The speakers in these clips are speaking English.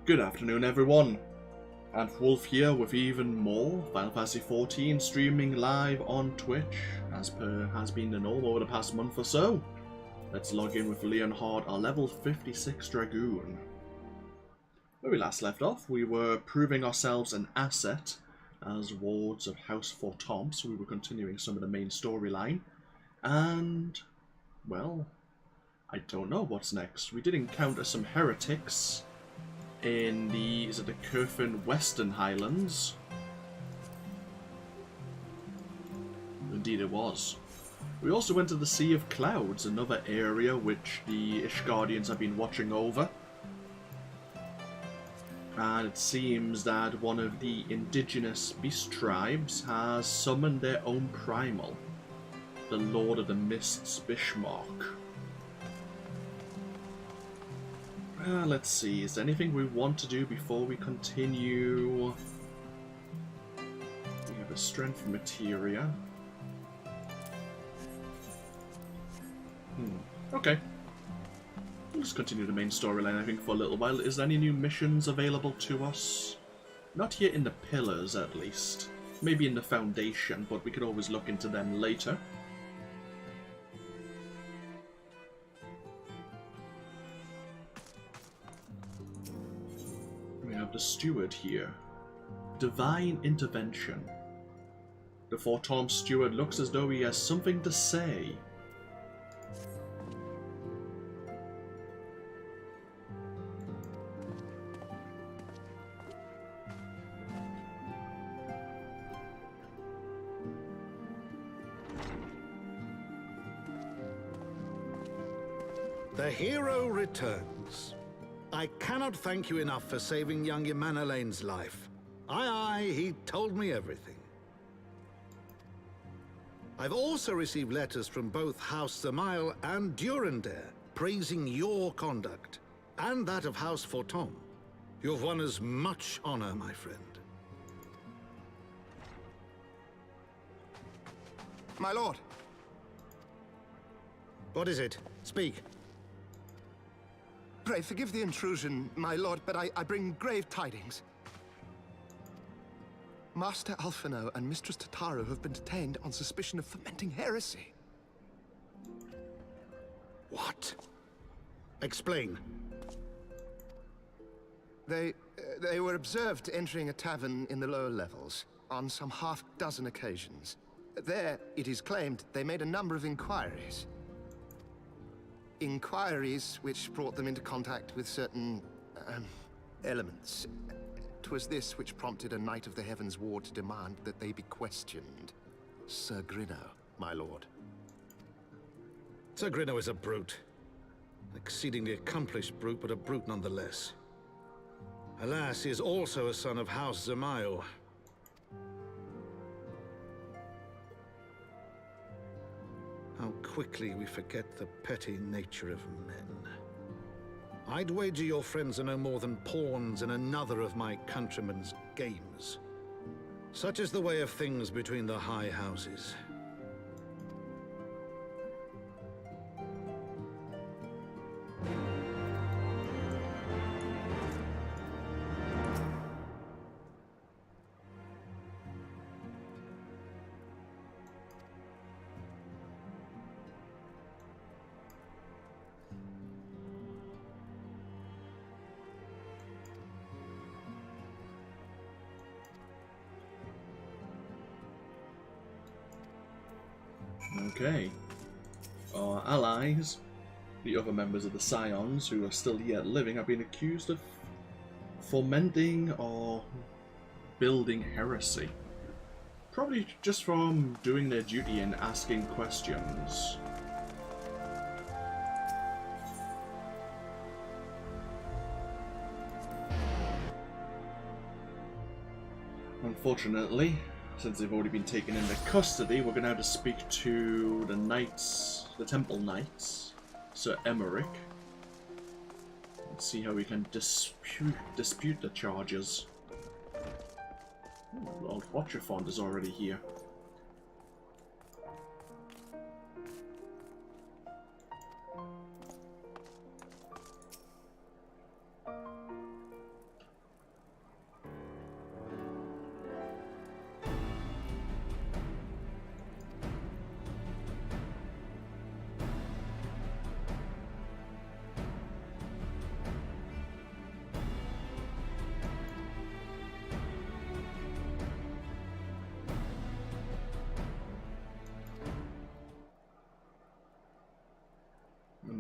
Good afternoon, everyone. AnthWolf here with even more Final Fantasy XIV streaming live on Twitch, as per has been the norm over the past month or so. Let's log in with Leonhard, our level 56 Dragoon. Where we last left off, we were proving ourselves an asset as wards of House Fortom, so we were continuing some of the main storyline. And, well, I don't know what's next. We did encounter some heretics in the, is it the Curfin Western Highlands? Indeed it was. We also went to the Sea of Clouds, another area which the Ishgardians have been watching over. And it seems that one of the indigenous beast tribes has summoned their own primal, the Lord of the Mists Bishmark. Let's see, is there anything we want to do before we continue? We have a strength materia. Okay. We'll just continue the main storyline, I think, for a little while. Is there any new missions available to us? Not yet in the Pillars, at least. Maybe in the Foundation, but we could always look into them later. We have the Steward here. Divine Intervention. The Fortom Steward looks as though he has something to say. The hero returns. I cannot thank you enough for saving young Imanolane's life. Aye, he told me everything. I've also received letters from both House Zamail and Durandare praising your conduct, and that of House Fortom. You've won us much honor, my friend. My lord! What is it? Speak. Pray forgive the intrusion, my lord, but I bring grave tidings. Master Alphino and Mistress Tataru have been detained on suspicion of fomenting heresy. What? Explain. They were observed entering a tavern in the lower levels on some half-dozen occasions. There, it is claimed, they made a number of inquiries. Inquiries which brought them into contact with certain elements. 'Twas this which prompted a Knight of the Heavensward to demand that they be questioned. Sir Grinno, my lord. Sir Grinno is a brute. An exceedingly accomplished brute, but a brute nonetheless. Alas, he is also a son of House Zamail. How quickly we forget the petty nature of men. I'd wager your friends are no more than pawns in another of my countrymen's games. Such is the way of things between the high houses. Okay. Our allies, the other members of the Scions who are still yet living, have been accused of fomenting or building heresy. Probably just from doing their duty and asking questions. Unfortunately, since they've already been taken into custody, we're going to have to speak to the Knights, the Temple Knights, Sir Emmerich. Let's see how we can dispute the charges. Oh, Lord Watcherfond is already here.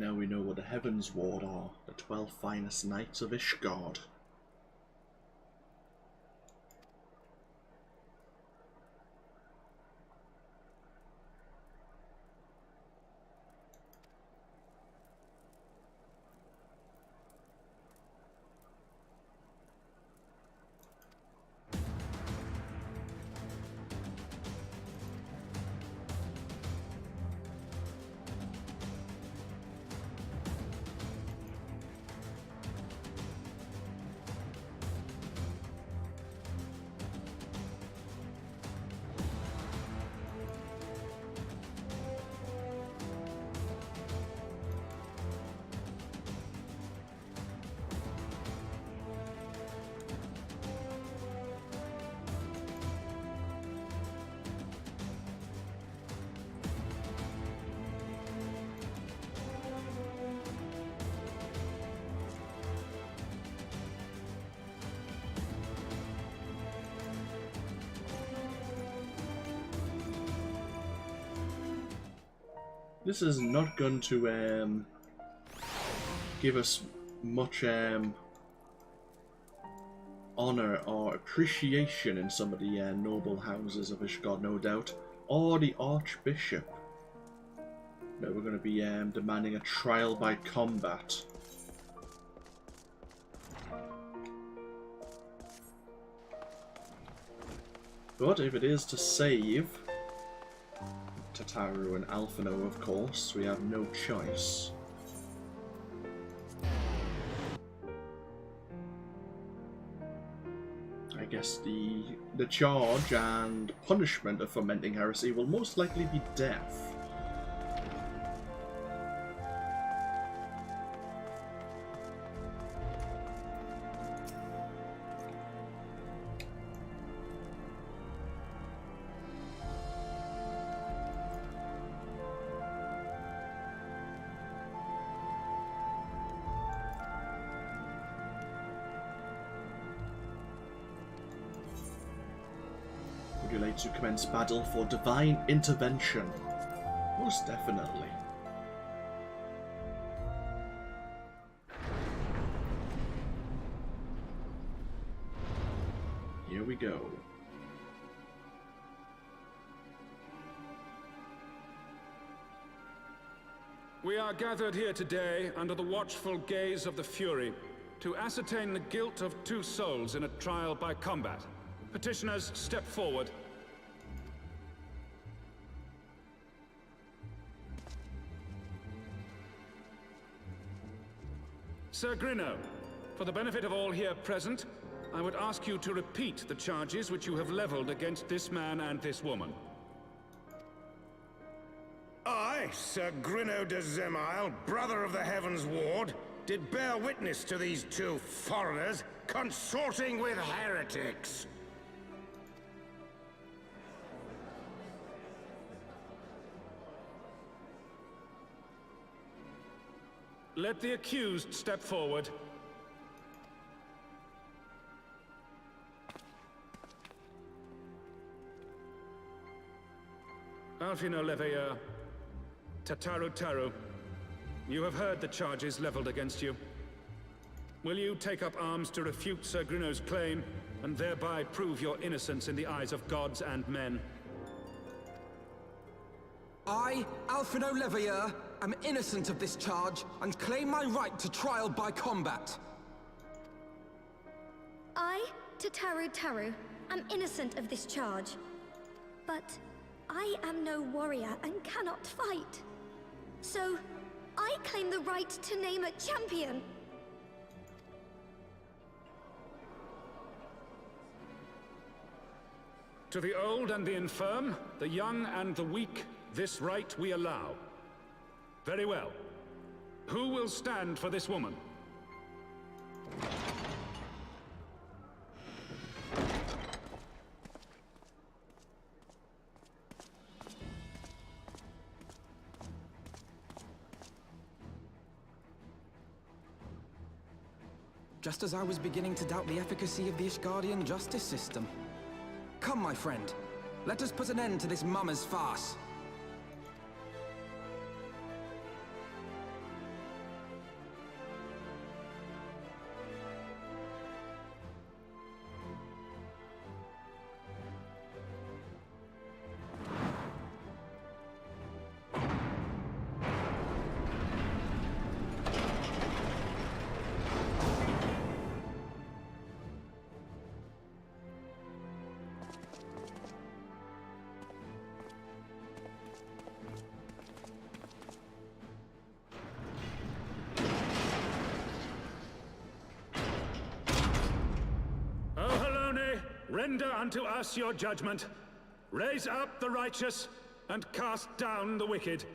now we know what the Heavensward are, the 12 finest knights of Ishgard. This is not going to give us much honor or appreciation in some of the noble houses of Ishgard, no doubt, or the Archbishop. No, we're going to be demanding a trial by combat. But if it is to save Tataru and Alphino, of course, we have no choice. I guess the charge and punishment of fomenting heresy will most likely be death. To commence battle for divine intervention. Most definitely. Here we go. We are gathered here today under the watchful gaze of the Fury to ascertain the guilt of 2 souls in a trial by combat. Petitioners, step forward. Sir Grino, for the benefit of all here present, I would ask you to repeat the charges which you have leveled against this man and this woman. I, Sir Grino de Zemile, brother of the Heavensward, did bear witness to these 2 foreigners consorting with heretics. Let the accused step forward. Alphino Leveilleur, Tataru, you have heard the charges leveled against you. Will you take up arms to refute Sir Grino's claim, and thereby prove your innocence in the eyes of gods and men? I, Alphino Leveilleur, am innocent of this charge, and claim my right to trial by combat. I, Tataru, am innocent of this charge. But I am no warrior and cannot fight. So, I claim the right to name a champion. To the old and the infirm, the young and the weak, this right we allow. Very well. Who will stand for this woman? Just as I was beginning to doubt the efficacy of the Ishgardian justice system. Come, my friend. Let us put an end to this mummer's farce. render unto us your judgment. Raise up the righteous, and cast down the wicked.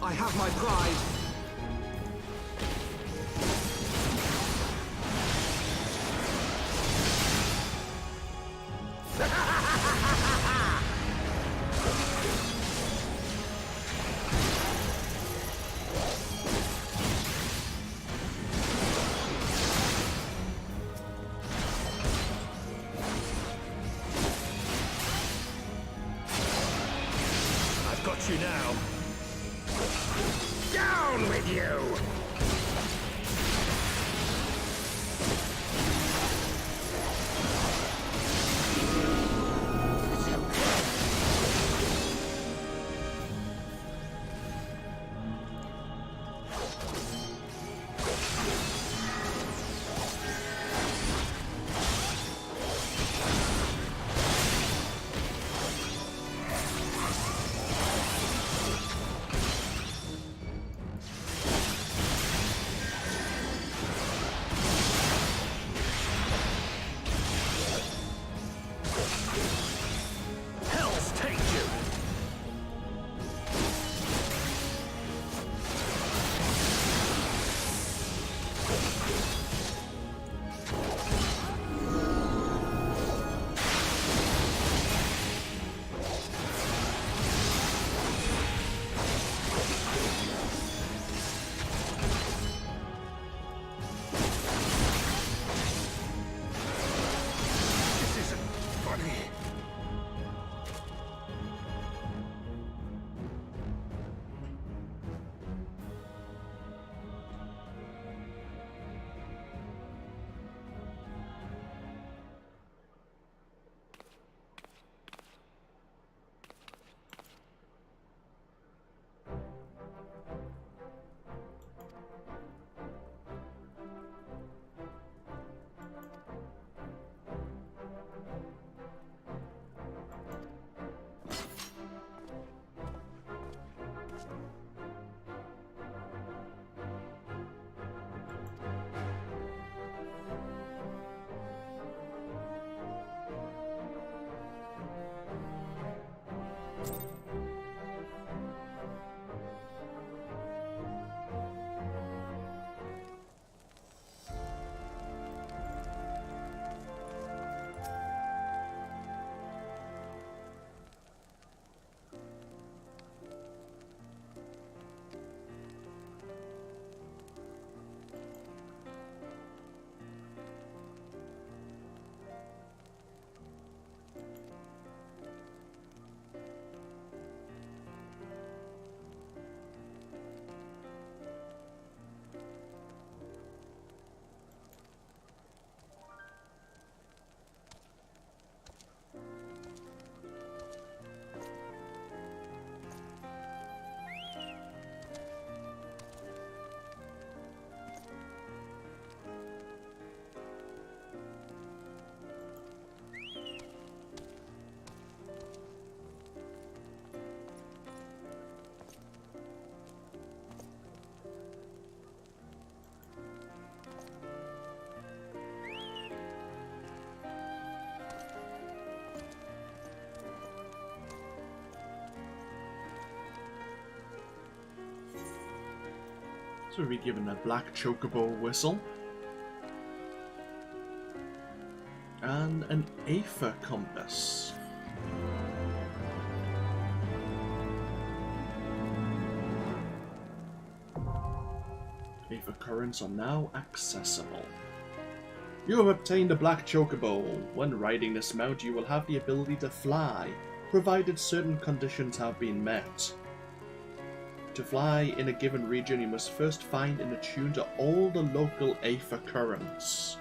I have my pride. I've got you now. Down with you! So we'll be given a black chocobo whistle. And an Aether compass. Aether currents are now accessible. You have obtained a black chocobo. When riding this mount, you will have the ability to fly, provided certain conditions have been met. To fly in a given region, you must first find and attune to all the local Aether currents.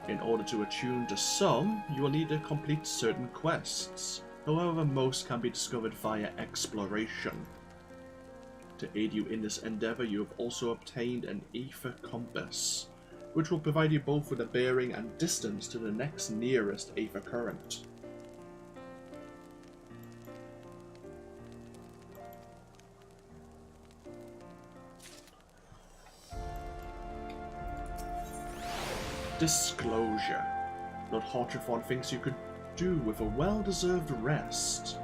In order to attune to some, you will need to complete certain quests. However, most can be discovered via exploration. To aid you in this endeavor, you have also obtained an Aether compass, which will provide you both with a bearing and distance to the next nearest Aether current. Disclosure. Lord Hartrethon thinks you could do with a well-deserved rest.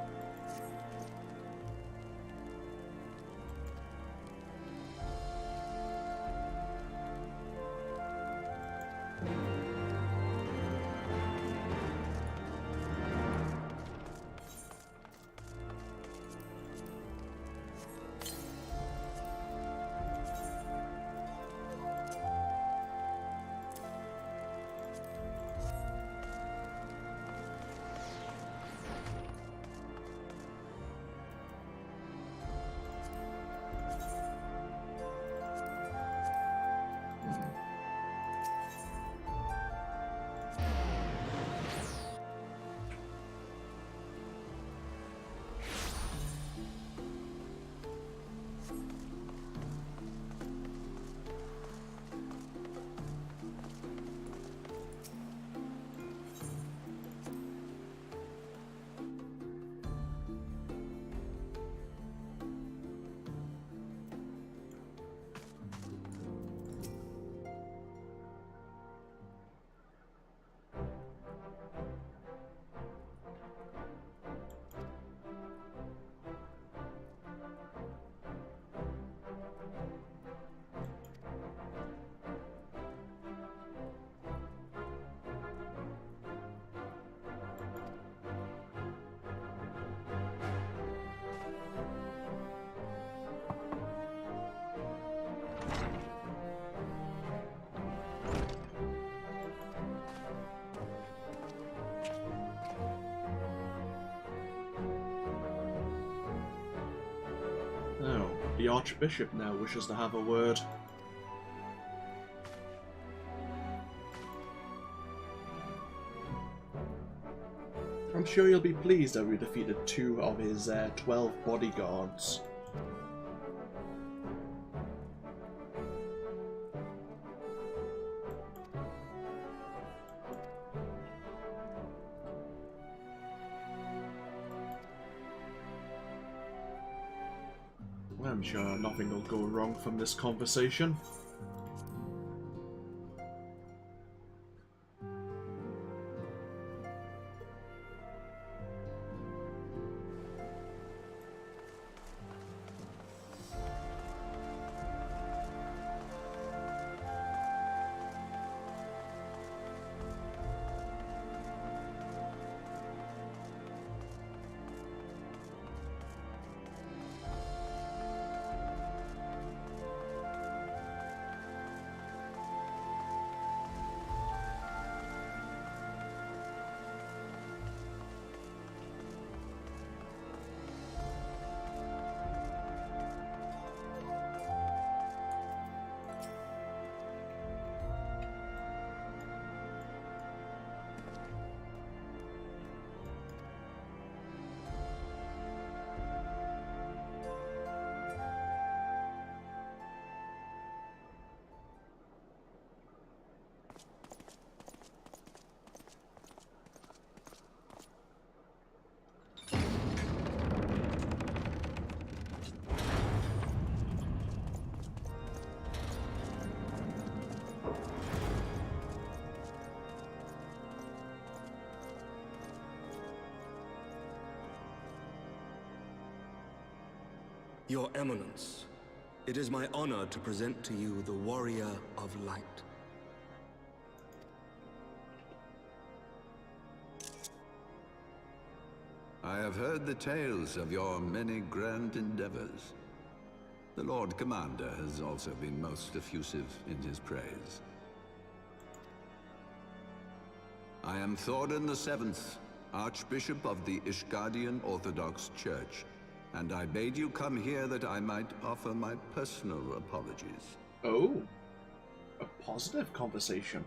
The Archbishop now wishes to have a word. I'm sure you'll be pleased that we defeated 2 of his 12 bodyguards. I'm sure nothing will go wrong from this conversation. Your Eminence, it is my honor to present to you the Warrior of Light. I have heard the tales of your many grand endeavors. The Lord Commander has also been most effusive in his praise. I am Thorin VII, Archbishop of the Ishgardian Orthodox Church, and I bade you come here that I might offer my personal apologies. Oh, a positive conversation.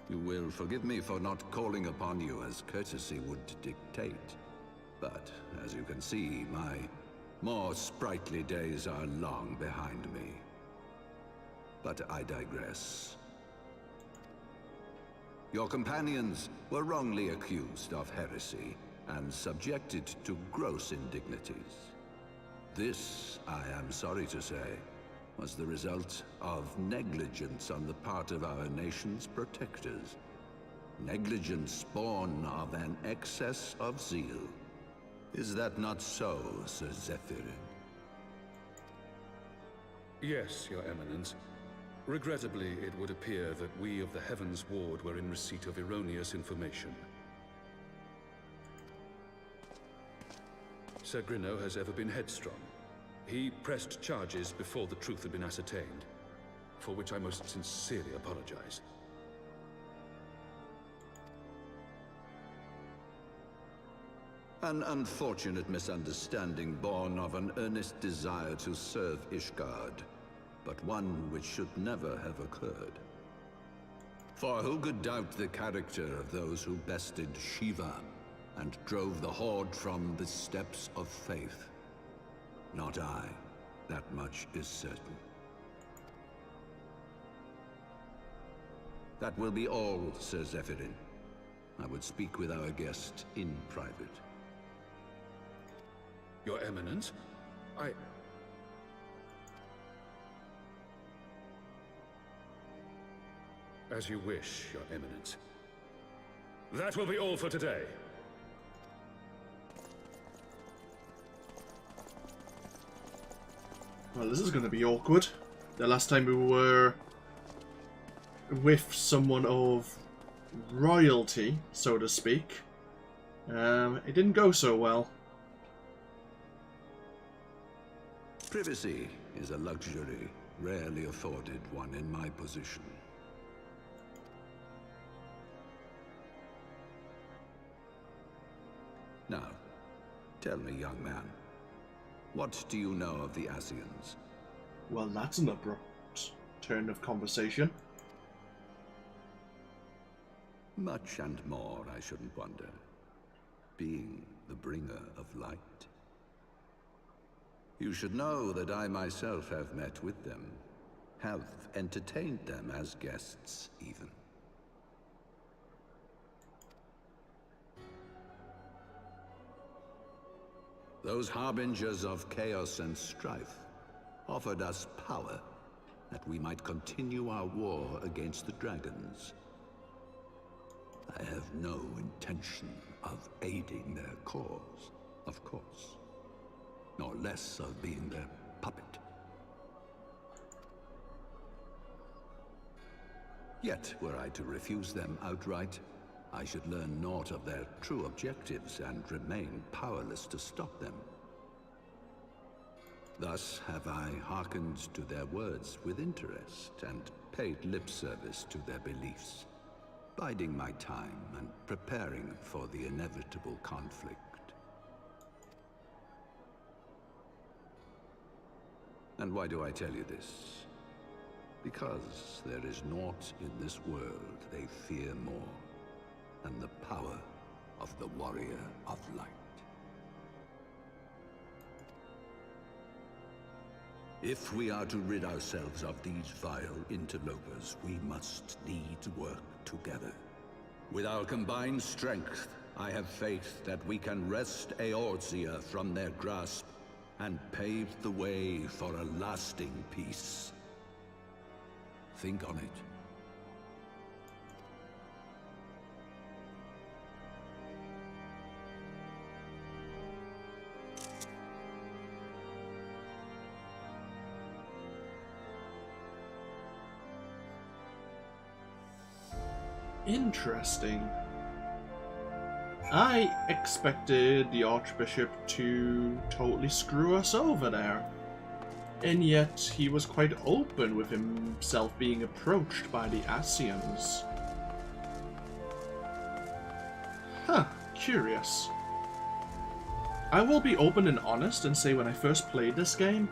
You will forgive me for not calling upon you as courtesy would dictate, but as you can see, my more sprightly days are long behind me. But I digress. Your companions were wrongly accused of heresy and subjected to gross indignities. This, I am sorry to say, was the result of negligence on the part of our nation's protectors. Negligence born of an excess of zeal. Is that not so, Sir Zephyrin? Yes, Your Eminence. Regrettably, it would appear that we of the Heavensward were in receipt of erroneous information. Sir Grino has ever been headstrong. He pressed charges before the truth had been ascertained, for which I most sincerely apologize. An unfortunate misunderstanding born of an earnest desire to serve Ishgard, but one which should never have occurred. For who could doubt the character of those who bested Shiva and drove the Horde from the steps of faith? Not I. That much is certain. That will be all, Sir Zephyrin. I would speak with our guest in private. Your Eminence, As you wish, Your Eminence. That will be all for today. Well, this is going to be awkward. The last time we were with someone of royalty, so to speak, it didn't go so well. Privacy is a luxury rarely afforded one in my position. Now, tell me, young man, what do you know of the Ascians? Well, that's an abrupt turn of conversation. Much and more, I shouldn't wonder. Being the bringer of light. You should know that I myself have met with them, have entertained them as guests, even. Those harbingers of chaos and strife offered us power that we might continue our war against the dragons. I have no intention of aiding their cause, of course, nor less of being their puppet. Yet, were I to refuse them outright, I should learn naught of their true objectives and remain powerless to stop them. Thus have I hearkened to their words with interest and paid lip service to their beliefs, biding my time and preparing for the inevitable conflict. And why do I tell you this? Because there is naught in this world they fear more than the power of the Warrior of Light. If we are to rid ourselves of these vile interlopers, we must needs work together. With our combined strength, I have faith that we can wrest Eorzea from their grasp and pave the way for a lasting peace. Think on it. Interesting. I expected the Archbishop to totally screw us over there. And yet, he was quite open with himself being approached by the Ascians. Huh, curious. I will be open and honest and say when I first played this game,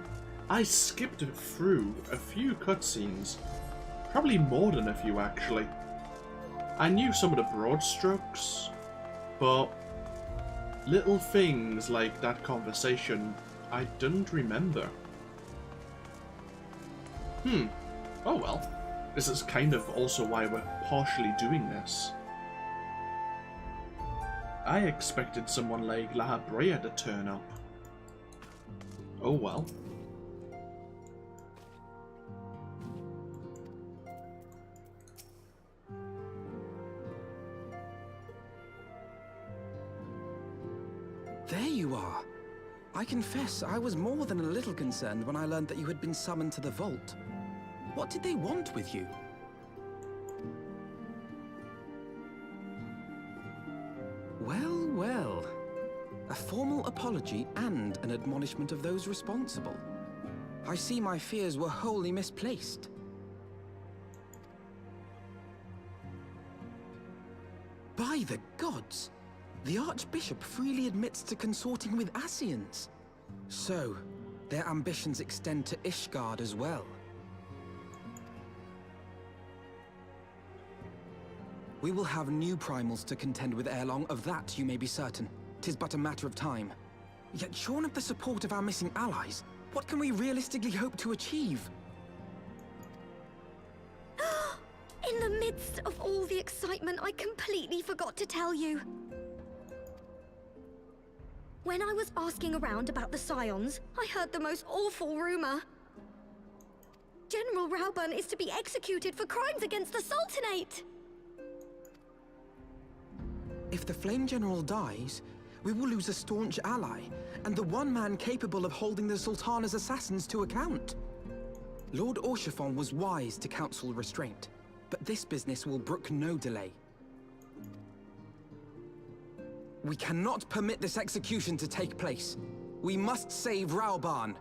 I skipped through a few cutscenes. Probably more than a few, actually. I knew some of the broad strokes, but little things like that conversation, I didn't remember. Oh well. This is kind of also why we're partially doing this. I expected someone like La Brea to turn up. Oh well. There you are. I confess, I was more than a little concerned when I learned that you had been summoned to the vault. What did they want with you? Well, well. A formal apology and an admonishment of those responsible. I see my fears were wholly misplaced. By the gods! The Archbishop freely admits to consorting with Ascians. So, their ambitions extend to Ishgard as well. We will have new primals to contend with ere long, of that you may be certain. 'Tis but a matter of time. Yet shorn of the support of our missing allies, what can we realistically hope to achieve? In the midst of all the excitement, I completely forgot to tell you. When I was asking around about the Scions, I heard the most awful rumor. General Rauburn is to be executed for crimes against the Sultanate! If the Flame General dies, we will lose a staunch ally, and the one man capable of holding the Sultana's assassins to account. Lord Orchiffon was wise to counsel restraint, but this business will brook no delay. We cannot permit this execution to take place. We must save Rauburn.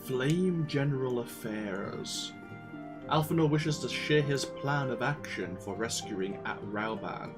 Flame General Affairs. Alphanor wishes to share his plan of action for rescuing at Rauburn.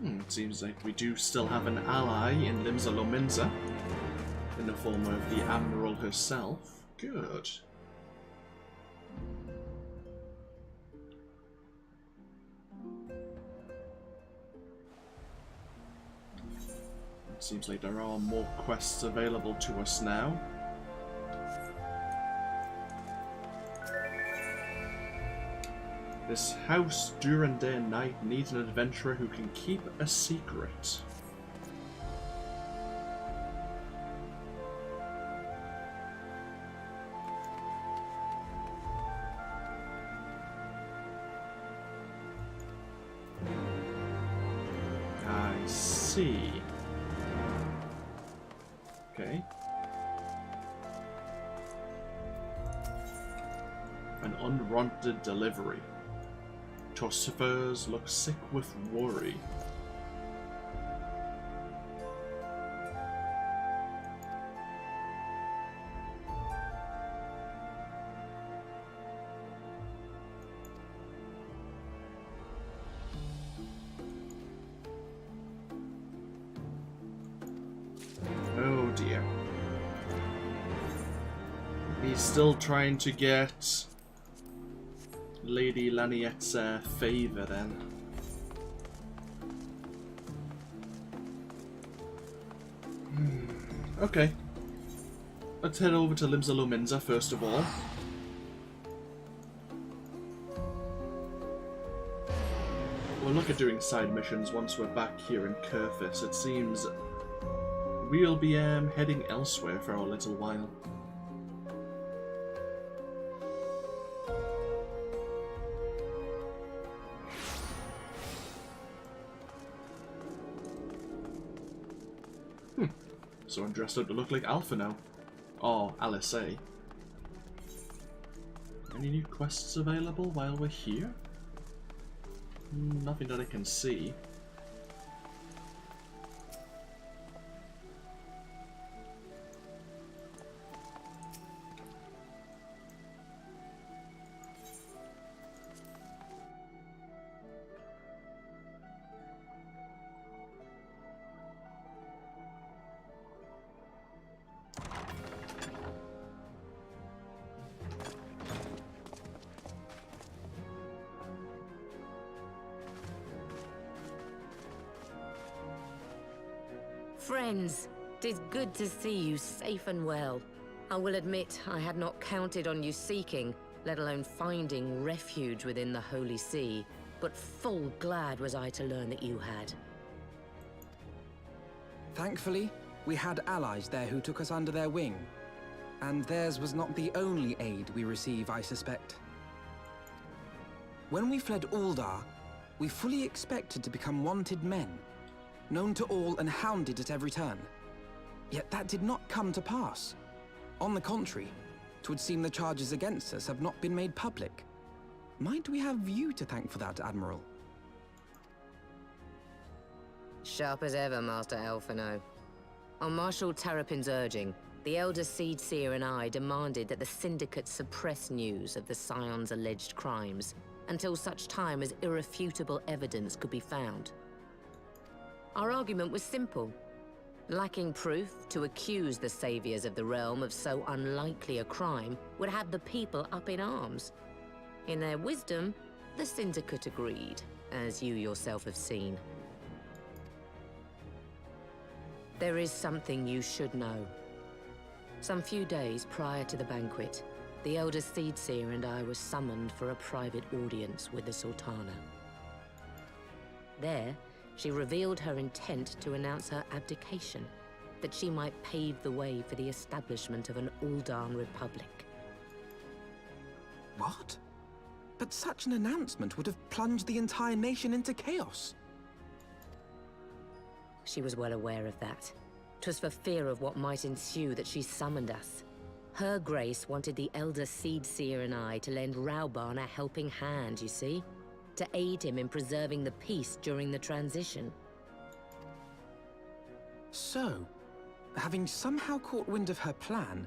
It seems like we do still have an ally in Limsa Lominsa, in the form of the Admiral herself. Good. It seems like there are more quests available to us now. This house Durandare Knight needs an adventurer who can keep a secret. I see. Okay. An unwanted delivery. Tossifers look sick with worry. Oh dear. He's still trying to get Lady Laniette's favour then. Okay. Let's head over to Limsa Lominsa first of all. we'll look at doing side missions once we're back here in Kurthis. It seems we'll be heading elsewhere for a little while. So I'm dressed up to look like Alpha now. Or LSA. Any new quests available while we're here? Nothing that I can see. Friends, 'tis good to see you safe and well. I will admit I had not counted on you seeking, let alone finding refuge within the Holy See, but full glad was I to learn that you had. Thankfully, we had allies there who took us under their wing. And theirs was not the only aid we receive, I suspect. When we fled Uldar, we fully expected to become wanted men, known to all and hounded at every turn. Yet that did not come to pass. On the contrary, 'twould seem the charges against us have not been made public. Might we have you to thank for that, Admiral? Sharp as ever, Master Alphino. On Marshal Terrapin's urging, the Elder Seed Seer and I demanded that the Syndicate suppress news of the Scion's alleged crimes until such time as irrefutable evidence could be found. Our argument was simple. Lacking proof, to accuse the saviors of the realm of so unlikely a crime would have the people up in arms. In their wisdom, the Syndicate agreed, as you yourself have seen. There is something you should know. Some few days prior to the banquet, the Elder Seedseer and I were summoned for a private audience with the Sultana. There, she revealed her intent to announce her abdication, that she might pave the way for the establishment of an Uldan Republic. What? But such an announcement would have plunged the entire nation into chaos. She was well aware of that. 'Twas for fear of what might ensue that she summoned us. Her Grace wanted the Elder Seedseer and I to lend Rauban a helping hand, you see? To aid him in preserving the peace during the transition. So, having somehow caught wind of her plan,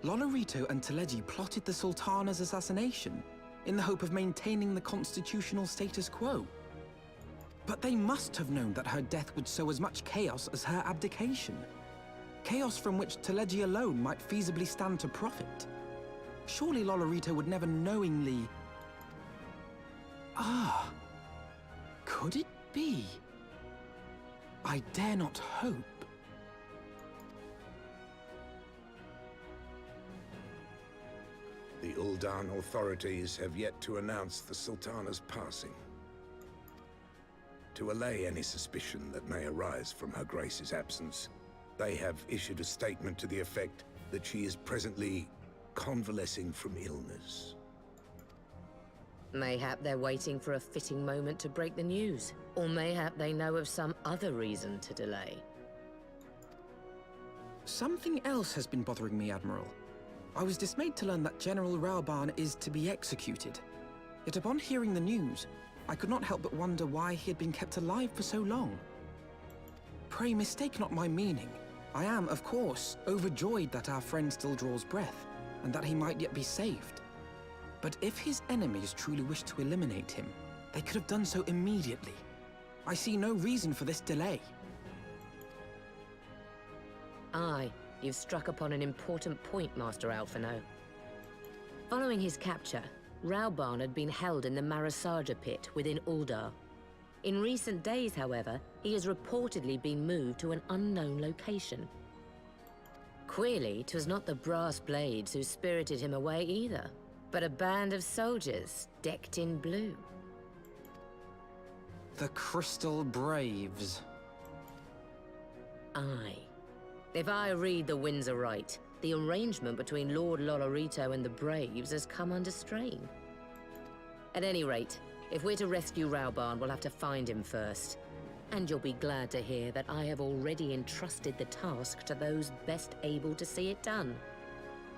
Lolorito and Teleji plotted the Sultana's assassination in the hope of maintaining the constitutional status quo. But they must have known that her death would sow as much chaos as her abdication. Chaos from which Teleji alone might feasibly stand to profit. Surely Lolorito would never knowingly... Ah, could it be? I dare not hope. The Uldan authorities have yet to announce the Sultana's passing. To allay any suspicion that may arise from Her Grace's absence, they have issued a statement to the effect that she is presently convalescing from illness. Mayhap they're waiting for a fitting moment to break the news. Or mayhap they know of some other reason to delay. Something else has been bothering me, Admiral. I was dismayed to learn that General Rauban is to be executed. Yet upon hearing the news, I could not help but wonder why he had been kept alive for so long. Pray mistake not my meaning. I am, of course, overjoyed that our friend still draws breath, and that he might yet be saved. But if his enemies truly wished to eliminate him, they could have done so immediately. I see no reason for this delay. Aye, you've struck upon an important point, Master Alphino. Following his capture, Rauban had been held in the Marasaja pit within Uldar. In recent days, however, he has reportedly been moved to an unknown location. Queerly, 'twas not the brass blades who spirited him away either, but a band of soldiers decked in blue. The Crystal Braves. Aye. If I read the winds aright, the arrangement between Lord Lolorito and the Braves has come under strain. At any rate, if we're to rescue Raubarn, we'll have to find him first. And you'll be glad to hear that I have already entrusted the task to those best able to see it done.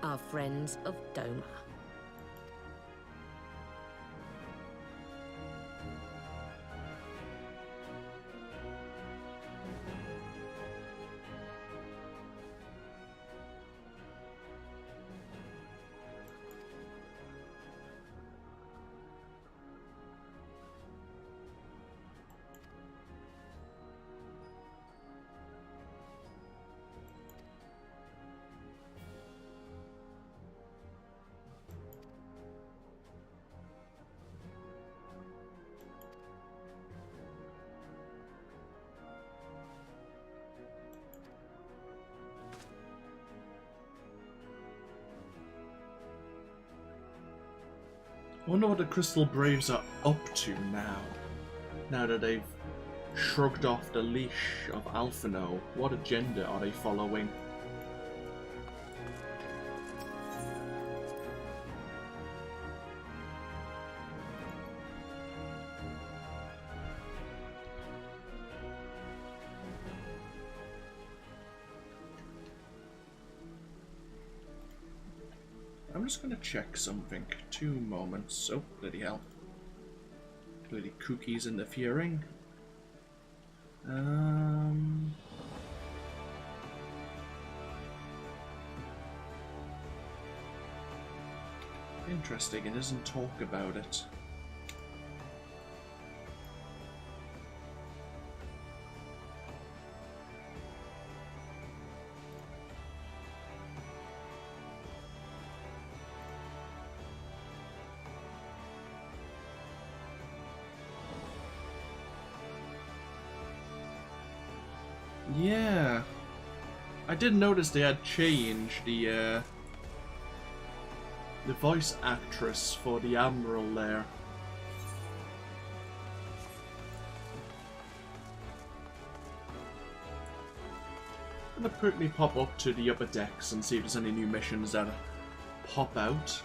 Our friends of Doma. I wonder what the Crystal Braves are up to now. Now that they've shrugged off the leash of Alphino, what agenda are they following? I'm just gonna check something. 2 moments. Oh, bloody hell. Bloody cookies interfering. Interesting, it doesn't talk about it. Yeah, I did notice they had changed the voice actress for the Admiral there. I'm gonna quickly pop up to the upper decks and see if there's any new missions that pop out.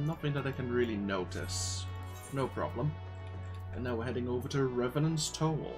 Nothing that I can really notice. No problem. And now we're heading over to Revenant's Toll.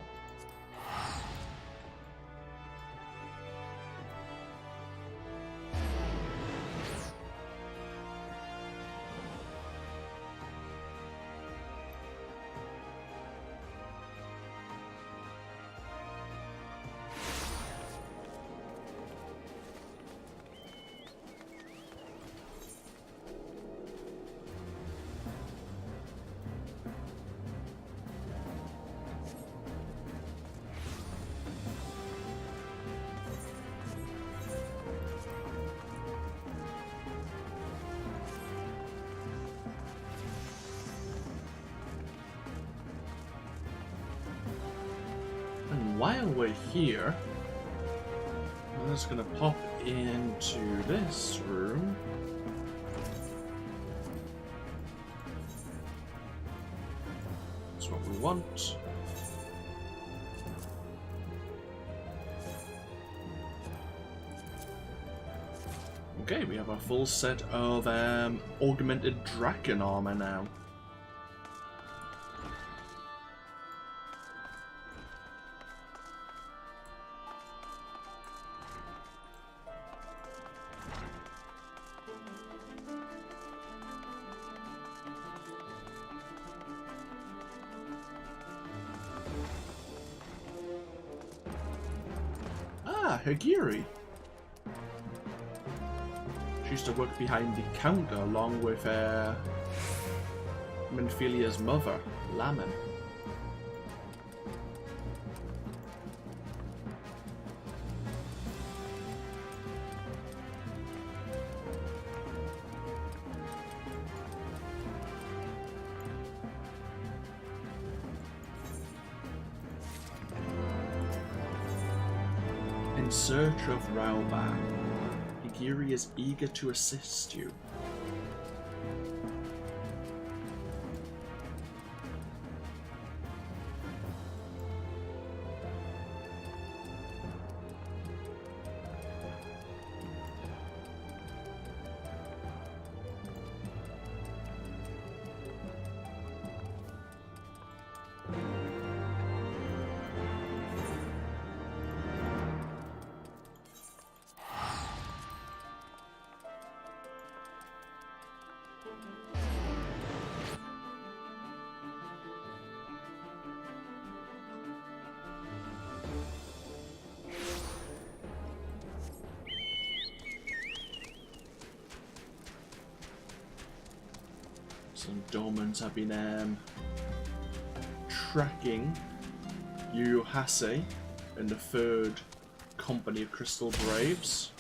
While we're here, I'm just gonna pop into this room. That's what we want. Okay, we have a full set of augmented Draken armor now. Hagiri. She used to work behind the counter along with Menphilia's mother, Lamin. in search of Raoban. Higiri is eager to assist you. Some dormants have been tracking Yu Hase and the third company of Crystal Braves.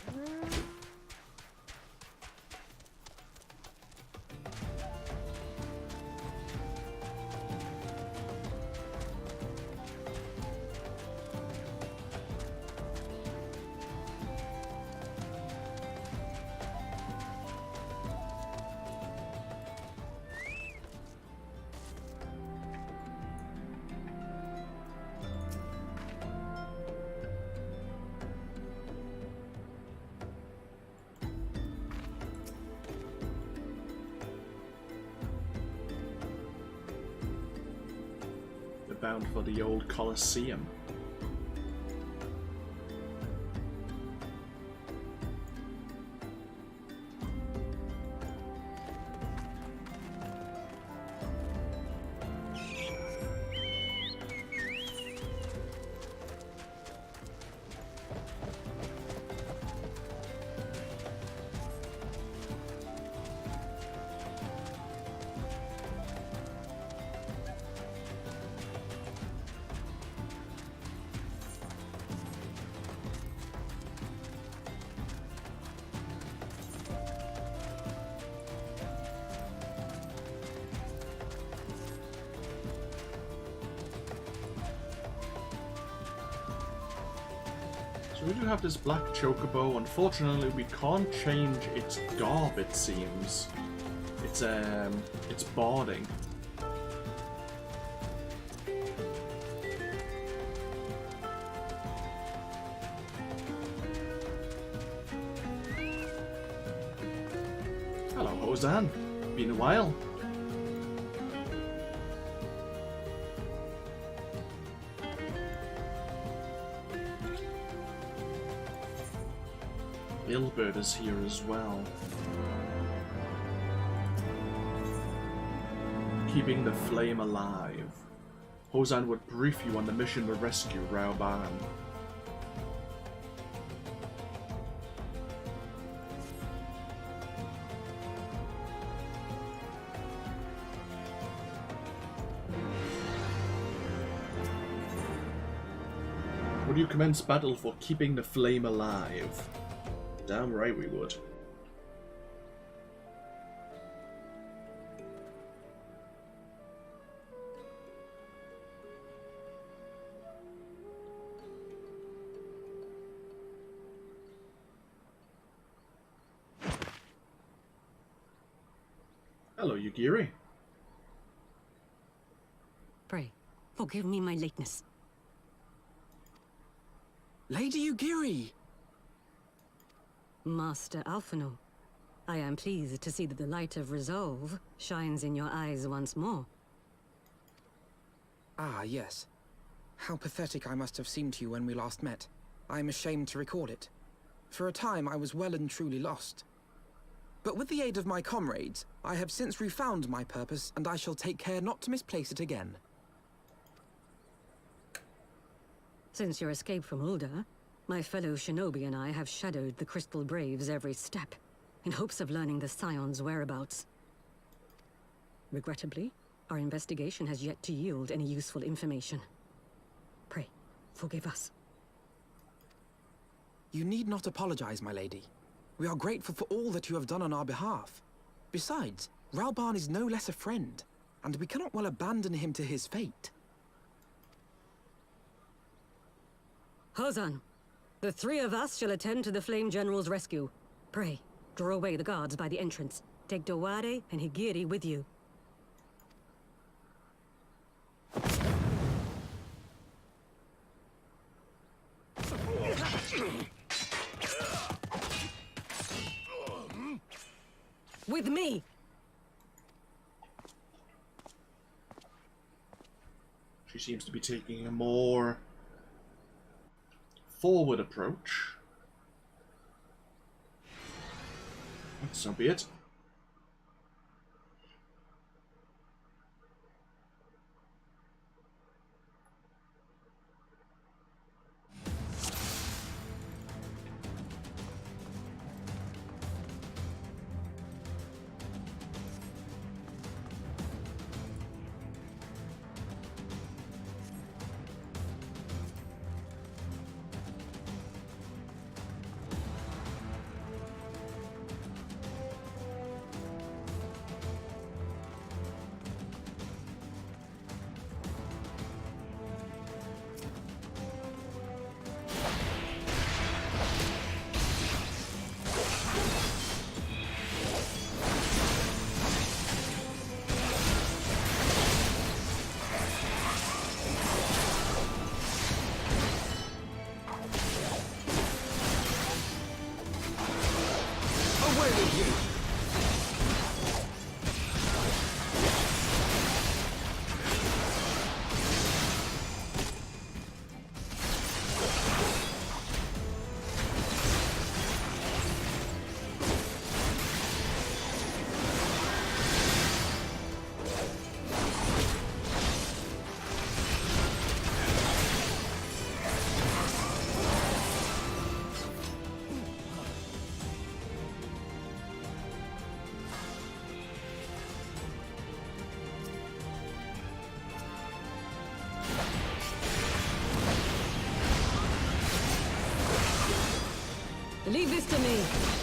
Bound for the old Colosseum. So we do have this black chocobo. Unfortunately, we can't change its garb, it seems. It's boarding. Hello, Hosan. Been a while. Ilbert is here as well. Keeping the flame alive. Hosan would brief you on the mission to rescue Raoban. Would you commence battle for keeping the flame alive? Damn right we would. Hello, Yugiri. Pray, forgive me my lateness. Lady Yugiri! Master Alphino, I am pleased to see that the light of resolve shines in your eyes once more. Ah, yes. How pathetic I must have seemed to you when we last met. I am ashamed to recall it. For a time, I was well and truly lost. But with the aid of my comrades, I have since refound my purpose, and I shall take care not to misplace it again. Since your escape from Ulda, my fellow shinobi and I have shadowed the Crystal Braves every step, in hopes of learning the Scion's whereabouts. Regrettably, our investigation has yet to yield any useful information. Pray, forgive us. You need not apologize, my lady. We are grateful for all that you have done on our behalf. Besides, Raoban is no less a friend, and we cannot well abandon him to his fate. Hosan, The three of us shall attend to the Flame General's rescue. Pray, draw away the guards by the entrance. Take Dowade and Higiri with you. With me! She seems to be taking a more forward approach. So be it. Leave this to me.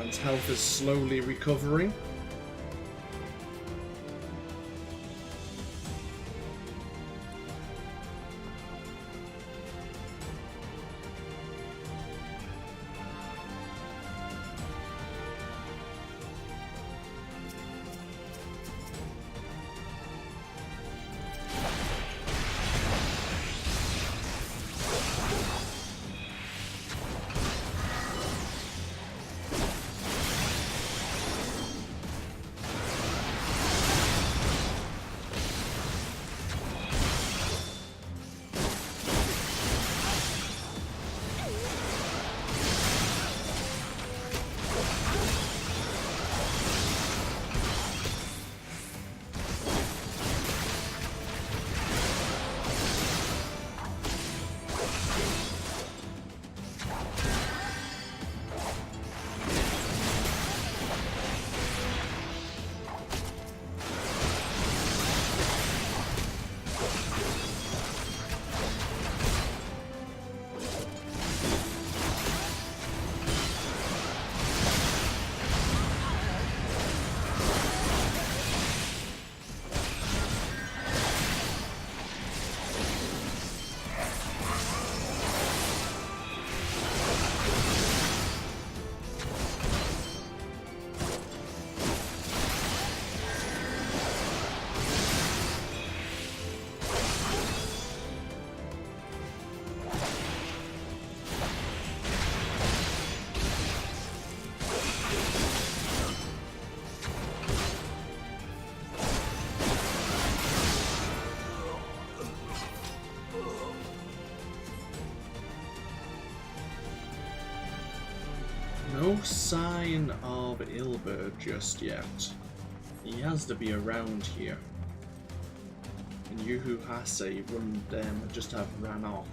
and health is slowly recovering. No sign of Ilbert just yet. He has to be around here. And Yuhu Hase wouldn't just have ran off.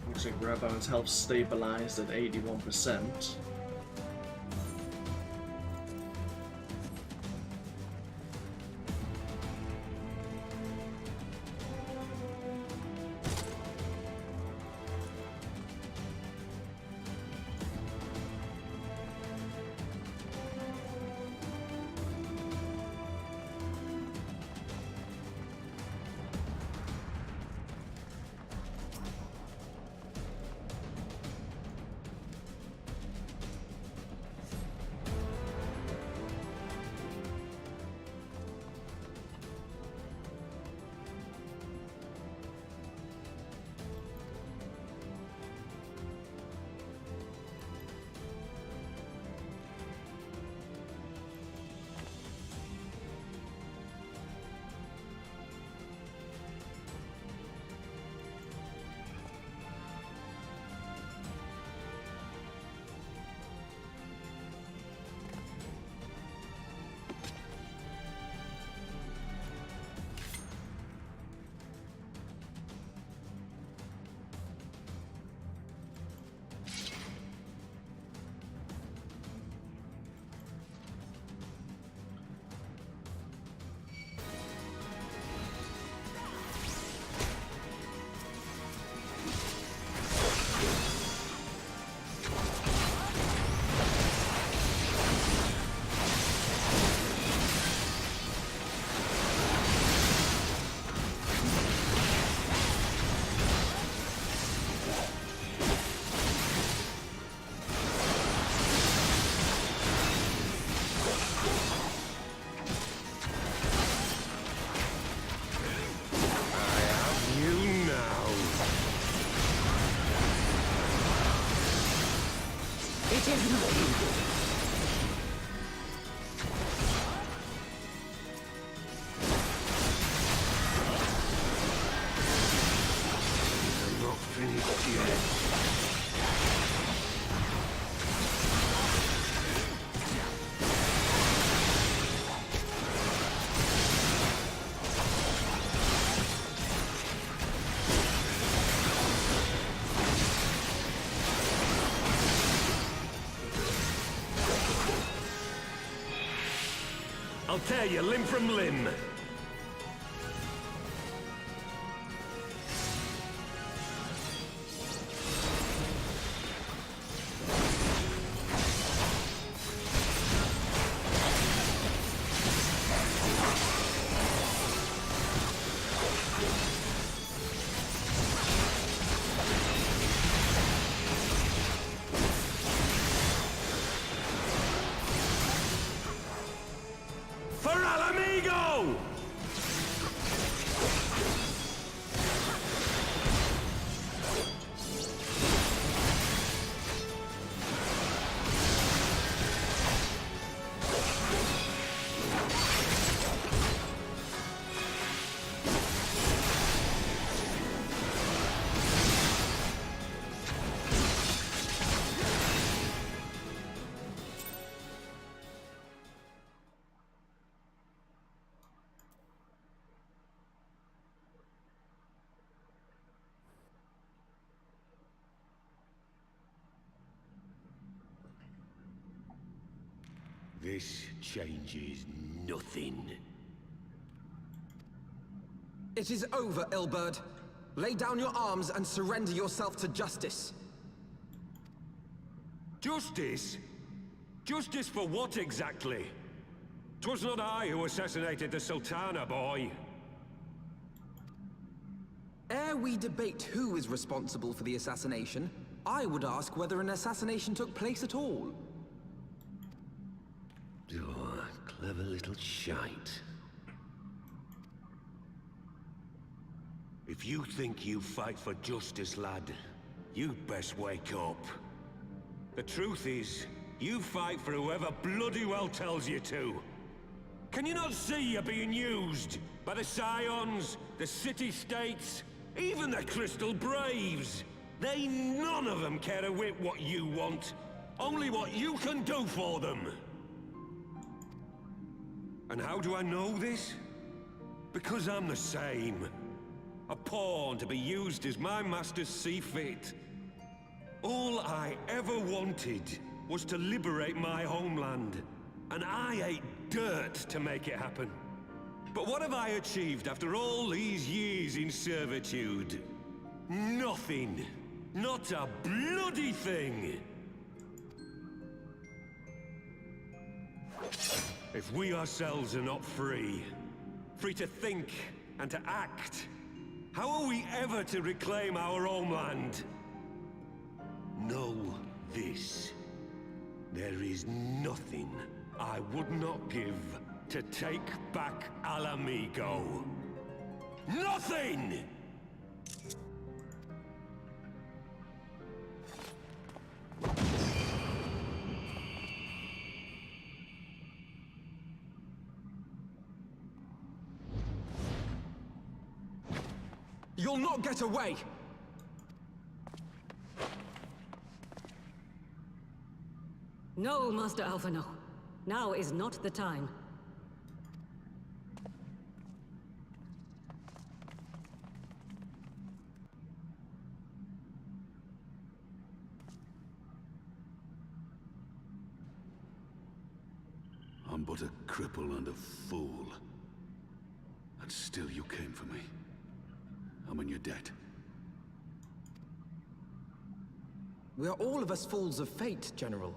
Looks like Rabon's health stabilized at 81%. I'll tear you limb from limb. This changes nothing. It is over, Ilberd. Lay down your arms and surrender yourself to justice. Justice? Justice for what exactly? 'Twas not I who assassinated the Sultana, boy. Ere we debate who is responsible for the assassination, I would ask whether an assassination took place at all. Oh, clever little shite. If you think you fight for justice, lad, you'd best wake up. The truth is, you fight for whoever bloody well tells you to. Can you not see you're being used? By the Scions, the City-States, even the Crystal Braves? They none of them care a whit what you want. Only what you can do for them. And how do I know this? Because I'm the same. A pawn to be used as my masters see fit. All I ever wanted was to liberate my homeland. And I ate dirt to make it happen. But what have I achieved after all these years in servitude? Nothing. Not a bloody thing. If we ourselves are not free, free to think and to act, how are we ever to reclaim our homeland? Know this. There is nothing I would not give to take back Alamigo. Nothing! You'll not get away! No, Master Alphino. Now is not the time. I'm but a cripple and a fool. And still you came for me. I'm in your debt. We are all of us fools of fate, General.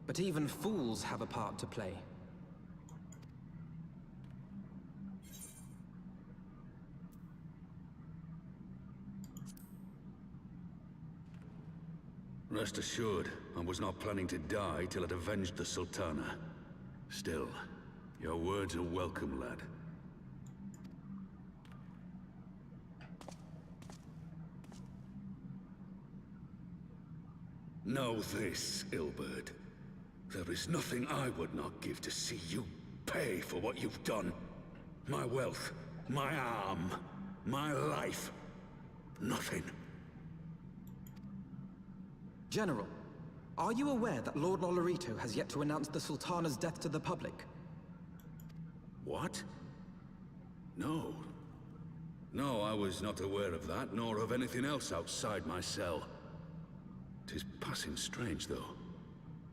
But even fools have a part to play. Rest assured, I was not planning to die till I'd avenged the Sultana. Still, your words are welcome, lad. Know this, Ilberd. There is nothing I would not give to see you pay for what you've done. My wealth, my arm, my life. Nothing. General, are you aware that Lord Lolorito has yet to announce the Sultana's death to the public? What? No. No, I was not aware of that, nor of anything else outside my cell. 'Tis passing strange, though.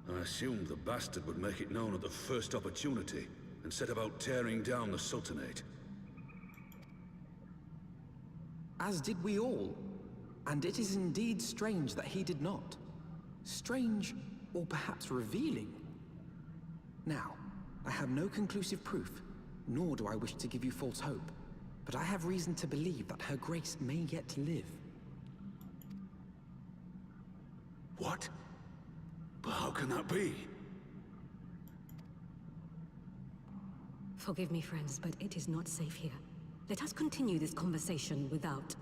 I assumed the bastard would make it known at the first opportunity, and set about tearing down the Sultanate. As did we all. And it is indeed strange that he did not. Strange, or perhaps revealing. Now, I have no conclusive proof, nor do I wish to give you false hope, but I have reason to believe that Her Grace may yet live. What? But how can that be? Forgive me, friends, but it is not safe here. Let us continue this conversation without.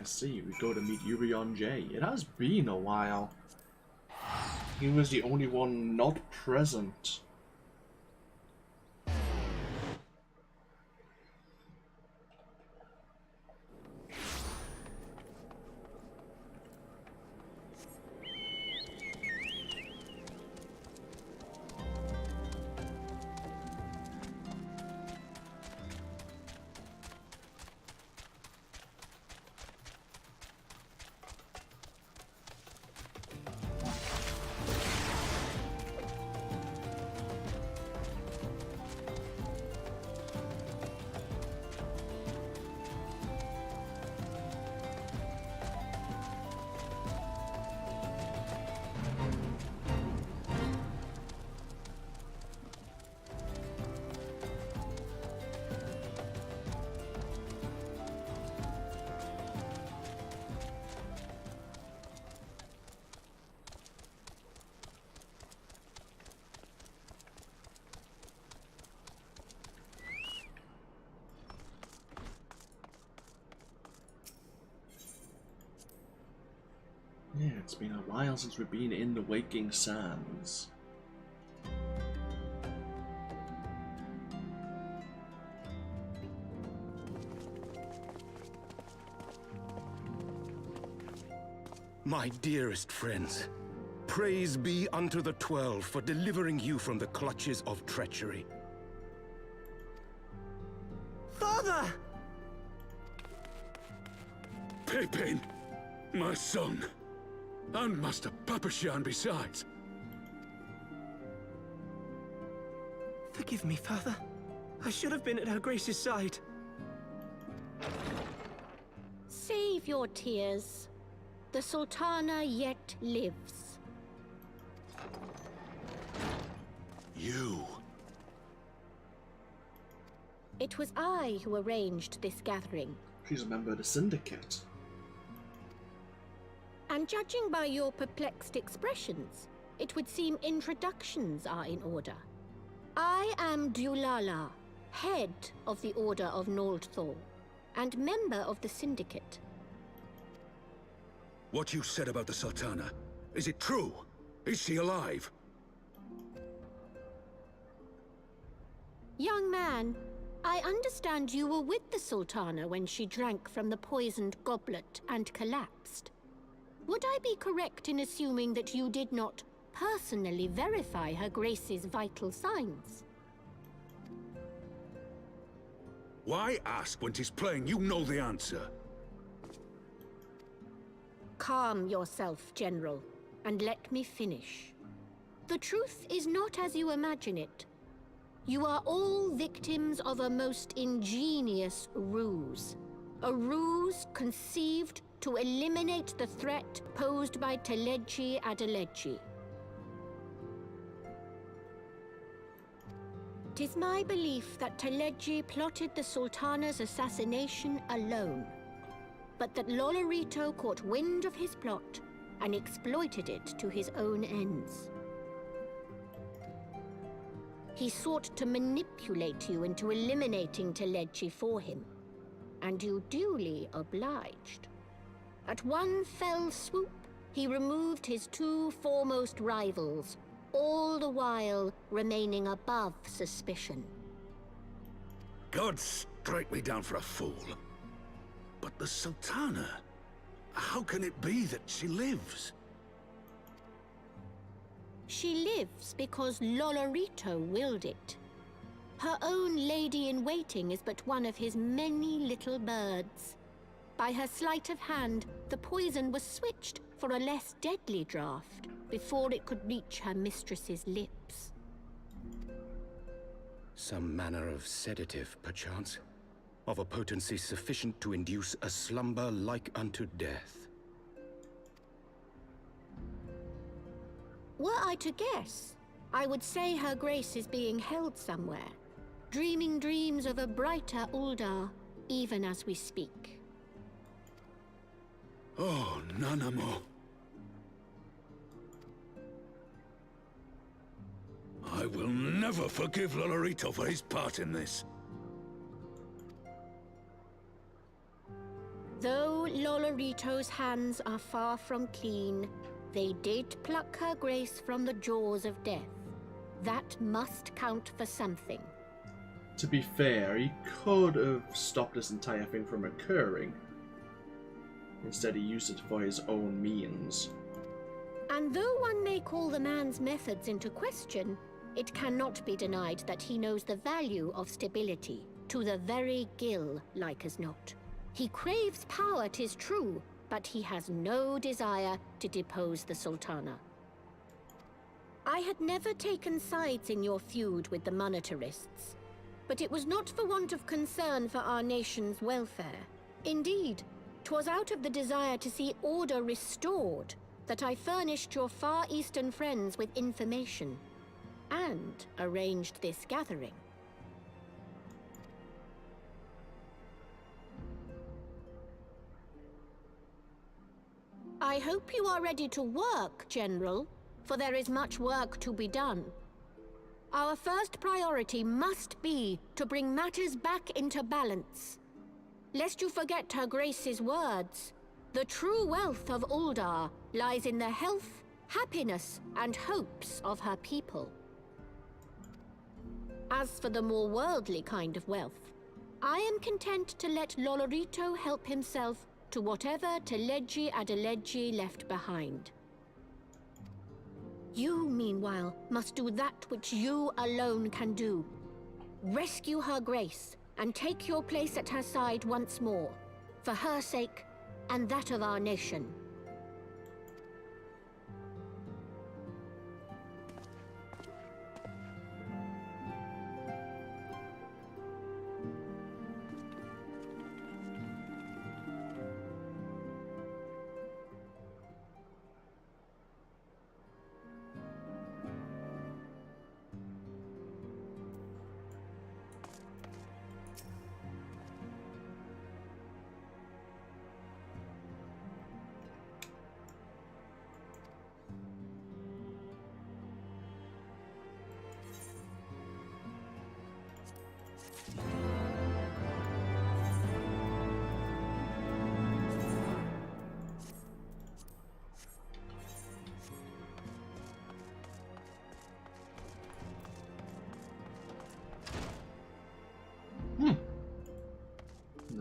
I see, we go to meet Urion J. It has been a while. He was the only one not present. Yeah, it's been a while since we've been in the Waking Sands. My dearest friends, praise be unto the 12 for delivering you from the clutches of treachery. Father! Pippin! My son! And Master Papashan besides! Forgive me, Father. I should have been at Her Grace's side. Save your tears. The Sultana yet lives. You! It was I who arranged this gathering. She's a member of the Syndicate. And judging by your perplexed expressions, it would seem introductions are in order. I am Dulala, head of the Order of Noldthor, and member of the Syndicate. What you said about the Sultana, is it true? Is she alive? Young man, I understand you were with the Sultana when she drank from the poisoned goblet and collapsed. Would I be correct in assuming that you did not personally verify Her Grace's vital signs? Why ask when 'tis plain you know the answer? Calm yourself, General, and let me finish. The truth is not as you imagine it. You are all victims of a most ingenious ruse. A ruse conceived to eliminate the threat posed by Teleji Adeleji. 'Tis my belief that Teleji plotted the Sultana's assassination alone, but that Lolorito caught wind of his plot and exploited it to his own ends. He sought to manipulate you into eliminating Teleji for him, and you duly obliged. At one fell swoop, he removed his two foremost rivals, all the while remaining above suspicion. God strike me down for a fool. But the Sultana, how can it be that she lives? She lives because Lolorito willed it. Her own lady-in-waiting is but one of his many little birds. By her sleight of hand, the poison was switched for a less deadly draught before it could reach her mistress's lips. Some manner of sedative, perchance? Of a potency sufficient to induce a slumber like unto death. Were I to guess, I would say Her Grace is being held somewhere, dreaming dreams of a brighter Uldar, even as we speak. Oh, Nanamo. I will never forgive Lolorito for his part in this. Though Lolorito's hands are far from clean, they did pluck Her Grace from the jaws of death. That must count for something. To be fair, he could have stopped this entire thing from occurring. Instead, he used it for his own means. And though one may call the man's methods into question, it cannot be denied that he knows the value of stability, to the very gill, like as not. He craves power, 'tis true, but he has no desire to depose the Sultana. I had never taken sides in your feud with the monetarists, but it was not for want of concern for our nation's welfare. Indeed, 'twas out of the desire to see order restored that I furnished your Far Eastern friends with information, and arranged this gathering. I hope you are ready to work, General, for there is much work to be done. Our first priority must be to bring matters back into balance. Lest you forget Her Grace's words, the true wealth of Uldar lies in the health, happiness, and hopes of her people. As for the more worldly kind of wealth, I am content to let Lolorito help himself to whatever Teleji Adeleji left behind. You, meanwhile, must do that which you alone can do. Rescue Her Grace, and take your place at her side once more, for her sake, and that of our nation.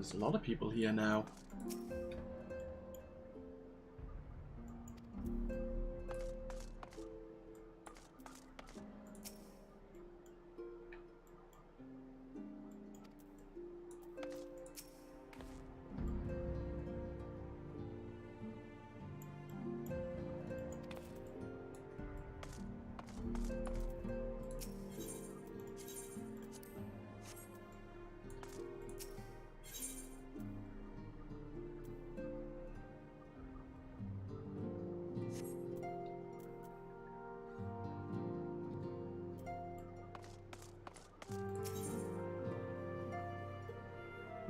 There's a lot of people here now.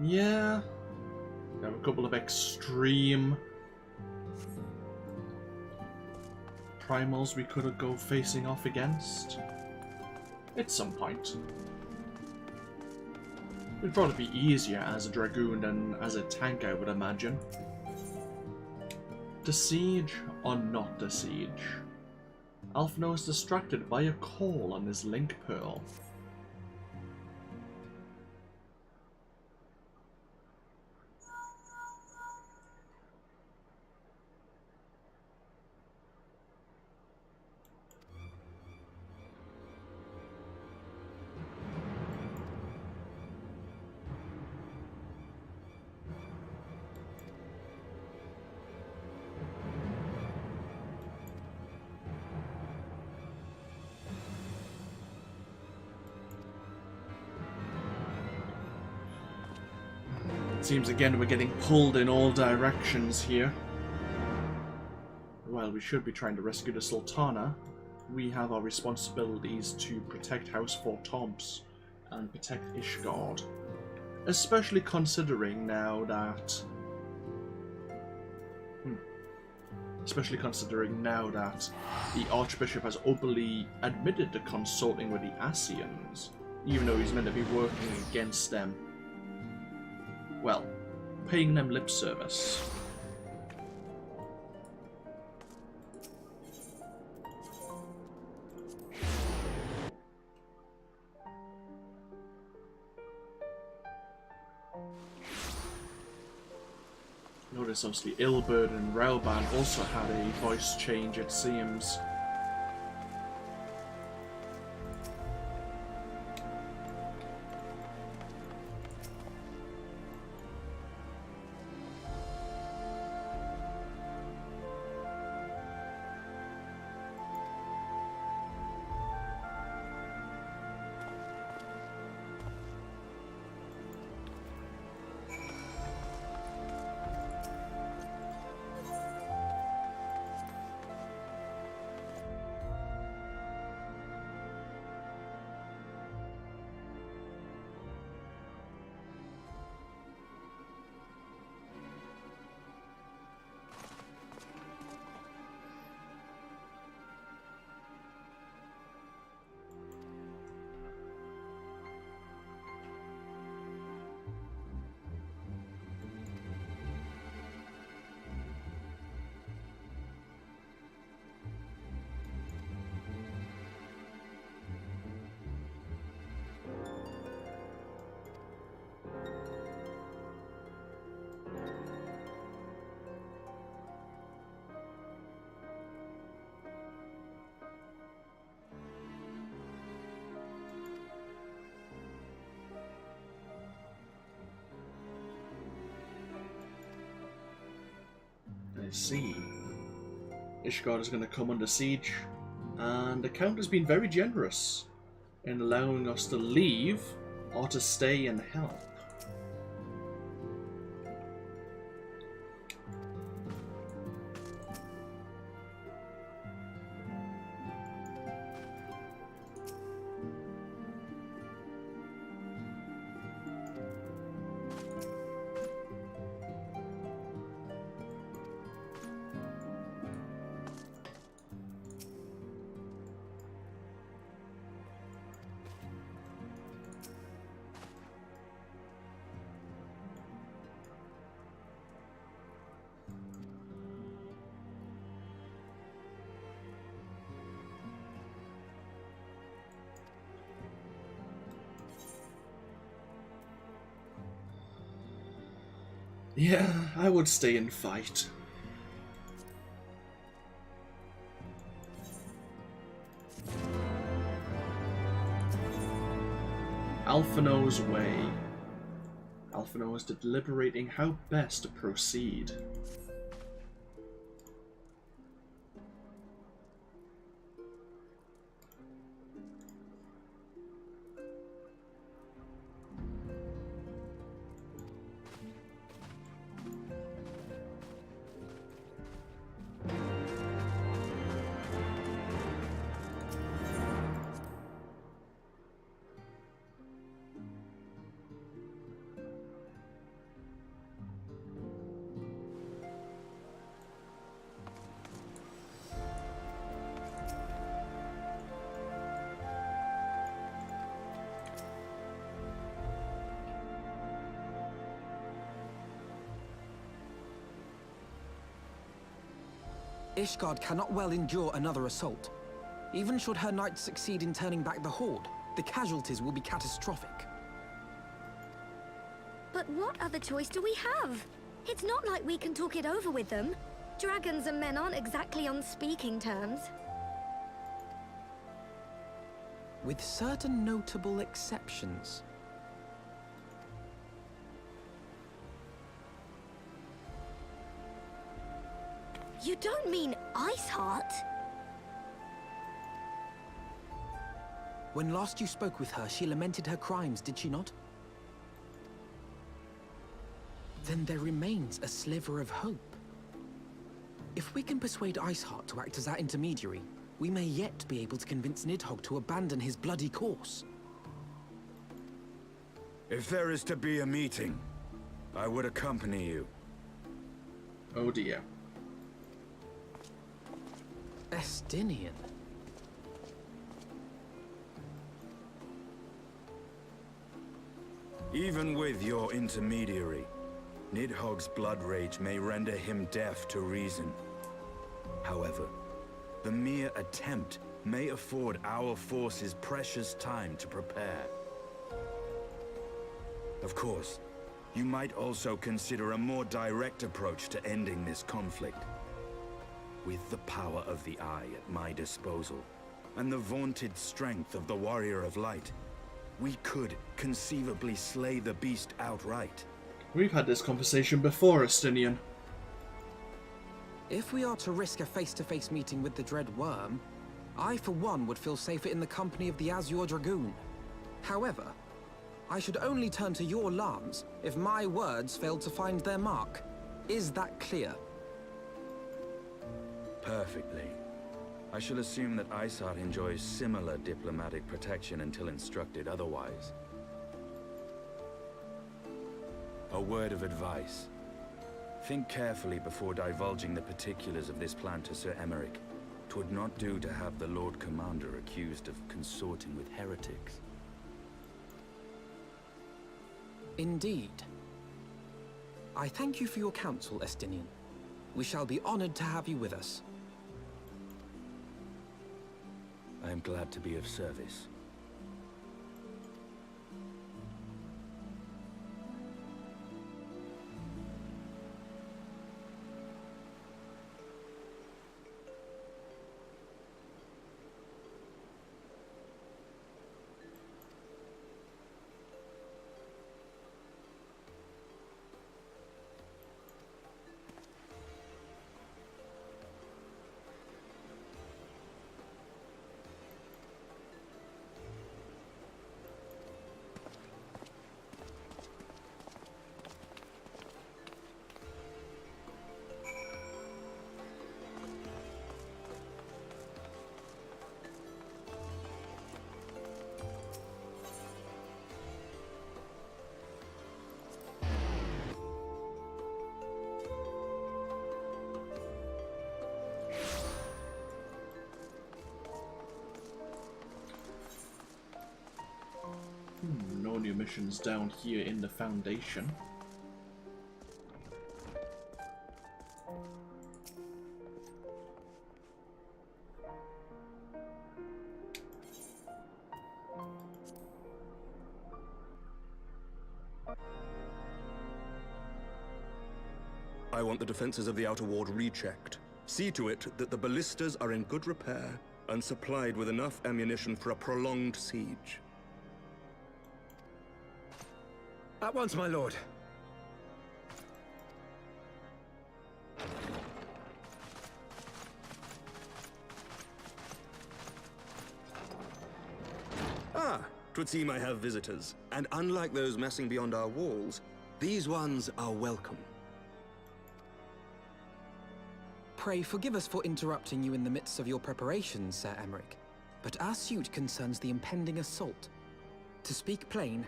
Yeah, we have a couple of extreme primals we could go facing off against at some point. It'd probably be easier as a Dragoon than as a tank, I would imagine. To siege or not to siege? Alphino is distracted by a call on his link pearl. Seems again we're getting pulled in all directions here. While we should be trying to rescue the Sultana, we have our responsibilities to protect House Fort Tomps and protect Ishgard. Especially considering now that... the Archbishop has openly admitted to consulting with the Ascians, even though he's meant to be working against them. Well, paying them lip service. Notice obviously Ilberd and Railban also had a voice change, it seems. I see. Ishgard is going to come under siege, and the Count has been very generous in allowing us to leave or to stay and help. Yeah, I would stay and fight. Alphino's way. Alphino is deliberating how best to proceed. Ishgard cannot well endure another assault. Even should her knights succeed in turning back the Horde, the casualties will be catastrophic. But what other choice do we have? It's not like we can talk it over with them. Dragons and men aren't exactly on speaking terms. With certain notable exceptions. You don't mean Iceheart? When last you spoke with her, she lamented her crimes, did she not? Then there remains a sliver of hope. If we can persuade Iceheart to act as our intermediary, we may yet be able to convince Nidhogg to abandon his bloody course. If there is to be a meeting, I would accompany you. Oh dear. Estinian. Even with your intermediary, Nidhogg's blood rage may render him deaf to reason. However, the mere attempt may afford our forces precious time to prepare. Of course, you might also consider a more direct approach to ending this conflict. With the power of the Eye at my disposal, and the vaunted strength of the Warrior of Light, we could conceivably slay the beast outright. We've had this conversation before, Estinian. If we are to risk a face-to-face meeting with the Dread Worm, I for one would feel safer in the company of the Azure Dragoon. However, I should only turn to your lance if my words failed to find their mark. Is that clear? Perfectly. I shall assume that Iceheart enjoys similar diplomatic protection until instructed otherwise. A word of advice. Think carefully before divulging the particulars of this plan to Sir Emeric. 'Twould not do to have the Lord Commander accused of consorting with heretics. Indeed. I thank you for your counsel, Estinian. We shall be honored to have you with us. I am glad to be of service. No new missions down here in the Foundation. I want the defenses of the Outer Ward rechecked. See to it that the ballistas are in good repair and supplied with enough ammunition for a prolonged siege. At once, my lord. Ah, 'twould seem I have visitors. And unlike those massing beyond our walls, these ones are welcome. Pray forgive us for interrupting you in the midst of your preparations, Sir Emmerich, but our suit concerns the impending assault. To speak plain,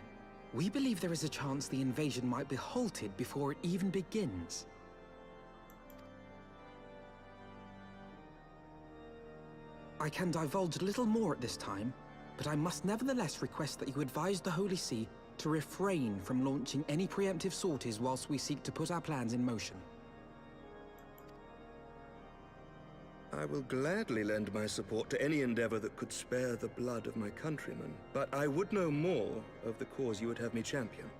we believe there is a chance the invasion might be halted before it even begins. I can divulge little more at this time, but I must nevertheless request that you advise the Holy See to refrain from launching any preemptive sorties whilst we seek to put our plans in motion. I will gladly lend my support to any endeavor that could spare the blood of my countrymen, but I would know more of the cause you would have me champion.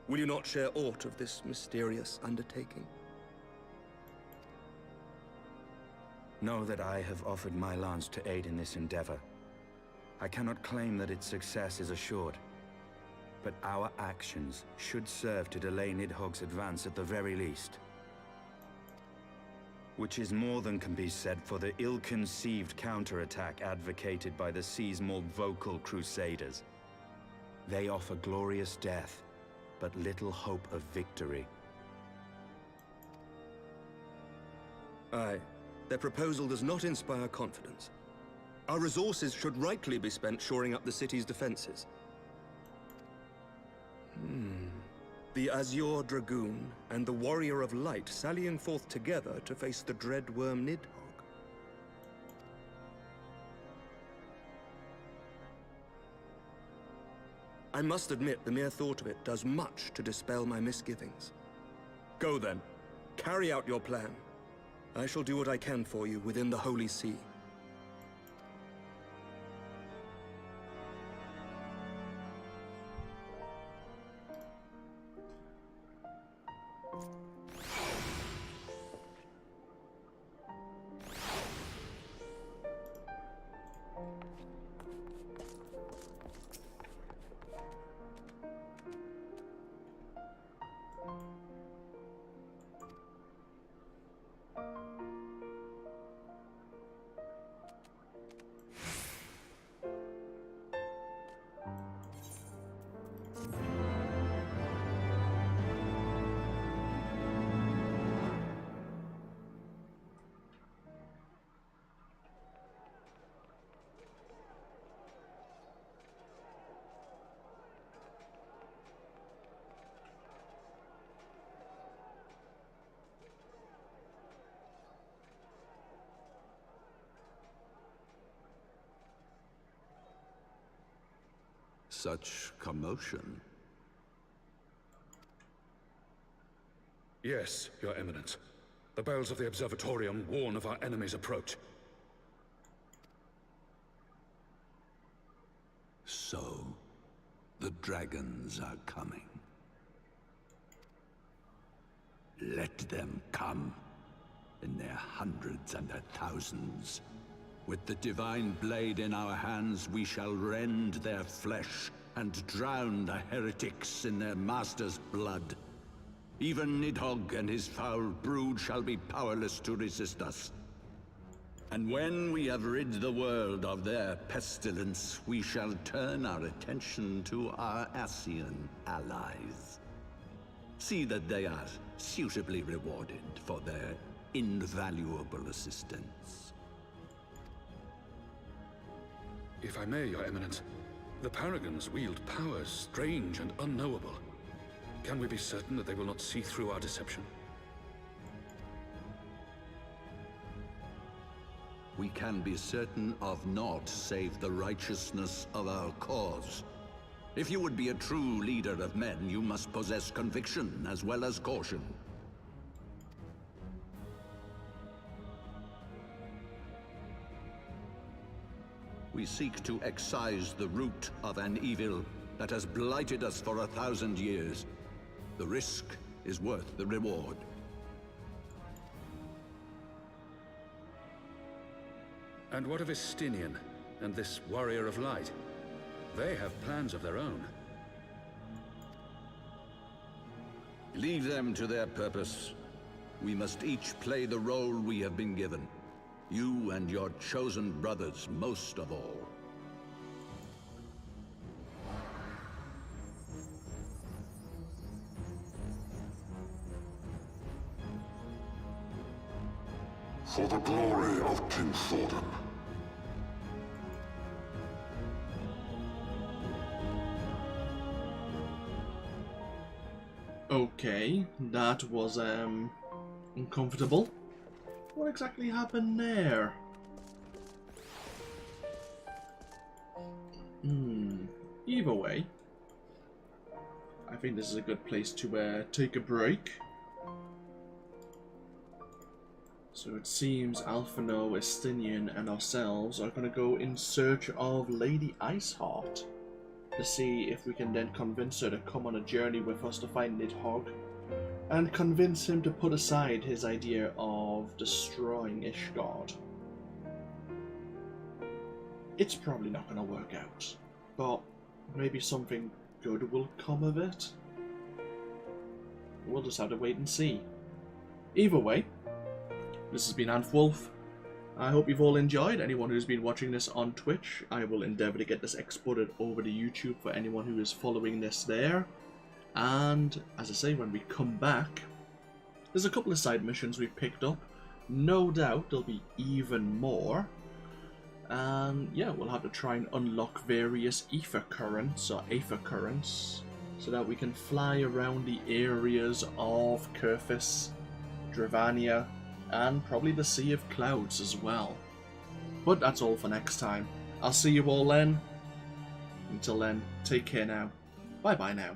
Will you not share aught of this mysterious undertaking? Know that I have offered my lance to aid in this endeavor. I cannot claim that its success is assured, but our actions should serve to delay Nidhogg's advance at the very least. Which is more than can be said for the ill-conceived counterattack advocated by the Sea's more vocal crusaders. They offer glorious death, but little hope of victory. Aye, their proposal does not inspire confidence. Our resources should rightly be spent shoring up the city's defenses. The Azure Dragoon and the Warrior of Light sallying forth together to face the dread worm Nidhogg. I must admit the mere thought of it does much to dispel my misgivings. Go then, carry out your plan. I shall do what I can for you within the Holy See. Such commotion. Yes, Your Eminence. The bells of the Observatorium warn of our enemy's approach. So, the dragons are coming. Let them come, in their hundreds and their thousands. With the divine blade in our hands, we shall rend their flesh and drown the heretics in their master's blood. Even Nidhogg and his foul brood shall be powerless to resist us. And when we have rid the world of their pestilence, we shall turn our attention to our Ascian allies. See that they are suitably rewarded for their invaluable assistance. If I may, Your Eminence, the Paragons wield powers strange and unknowable. Can we be certain that they will not see through our deception? We can be certain of naught save the righteousness of our cause. If you would be a true leader of men, you must possess conviction as well as caution. We seek to excise the root of an evil that has blighted us for 1,000 years. The risk is worth the reward. And what of Estinian and this Warrior of Light? They have plans of their own. Leave them to their purpose. We must each play the role we have been given. You and your chosen brothers most of all. For the glory of King Thordan. Okay, that was uncomfortable. What exactly happened there? Either way, I think this is a good place to take a break. So it seems Alphino, Estinian, and ourselves are going to go in search of Lady Iceheart to see if we can then convince her to come on a journey with us to find Nidhogg and convince him to put aside his idea of destroying Ishgard. It's probably not going to work out, but maybe something good will come of it. We'll just have to wait and see. Either way, this has been AnthWolf. I hope you've all enjoyed. Anyone who's been watching this on Twitch, I will endeavour to get this exported over to YouTube for anyone who is following this there. And, as I say, when we come back, there's a couple of side missions we've picked up. No doubt there'll be even more. And, yeah, we'll have to try and unlock various ether currents, or aether currents, so that we can fly around the areas of Kurthis, Dravania, and probably the Sea of Clouds as well. But that's all for next time. I'll see you all then. Until then, take care now. Bye bye now.